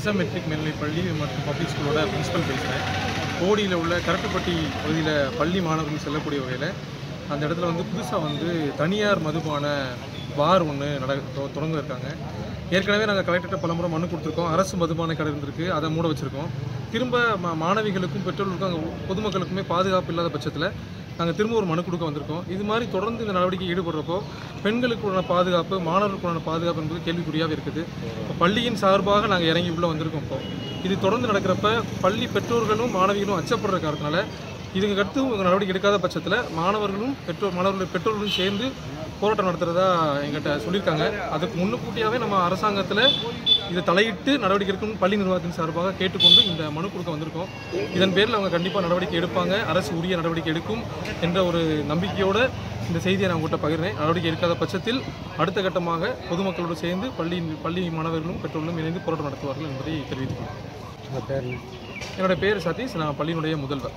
SM matric மேல்நிலைப்பள்ளி மற்றும் public ஸ்கூலோட பிரின்சிபல் பேசுகிறேன். கோடியில் உள்ள கரட்டுப்பட்டி பகுதியில் பள்ளி மாணவர்கள் செல்லக்கூடிய வகையில் அந்த இடத்துல புதுசாக தனியார் மதுபான பார் ஒன்று தொடங்க இருக்காங்க. ஏற்கனவே நாங்கள் கலெக்டர்கிட்ட பலமுறை மனு கொடுத்துருக்கோம். அரசு மதுபான கடை இருந்திருக்கு, அதை மூட வச்சுருக்கோம். திரும்ப மாணவிகளுக்கும் பெற்றோர்களுக்கும் அங்கே பொதுமக்களுக்குமே பாதுகாப்பு இல்லாத பட்சத்தில் நாங்கள் திரும்ப ஒரு மனு கொடுக்க வந்திருக்கோம். இது மாதிரி தொடர்ந்து இந்த நடவடிக்கை ஈடுபடுறப்போ பெண்களுக்குள்ளான பாதுகாப்பு, மாணவர்களுக்குள்ளான பாதுகாப்பு என்பது கேள்விக்குறியாகவே இருக்குது. இப்போ பள்ளியின் சார்பாக நாங்கள் இறங்கி உள்ளே வந்திருக்கோம். இது தொடர்ந்து நடக்கிறப்ப பள்ளி பெற்றோர்களும் மாணவிகளும் அச்சப்படுற காரணத்தினால இதுக்கு அடுத்து நடவடிக்கை எடுக்காத பட்சத்தில் மாணவர்களுடைய பெற்றோர்களும் சேர்ந்து போராட்டம் நடத்துகிறதா எங்கிட்ட சொல்லியிருக்காங்க. அதுக்கு முன்னுக்கூட்டியாகவே நம்ம அரசாங்கத்தில் இதை தலையிட்டு நடவடிக்கை எடுக்கணும் பள்ளி நிர்வாகத்தின் சார்பாக கேட்டுக்கொண்டு இந்த மனு கொடுக்க வந்திருக்கோம். இதன் பேரில் அவங்க கண்டிப்பாக நடவடிக்கை எடுப்பாங்க, அரசு உரிய நடவடிக்கை எடுக்கும் என்ற ஒரு நம்பிக்கையோடு இந்த செய்தியை நான் உங்கள்கிட்ட பகிர்றேன். நடவடிக்கை எடுக்காத பட்சத்தில் அடுத்த கட்டமாக பொதுமக்களோடு சேர்ந்து பள்ளி மாணவர்களும் பெற்றோர்களும் இணைந்து போராட்டம் நடத்துவார்கள் என்பதை தெரிவித்துக் கொள்கிறேன். என்னோட பேர் சதீஷ், நான் பள்ளியினுடைய முதல்வர்.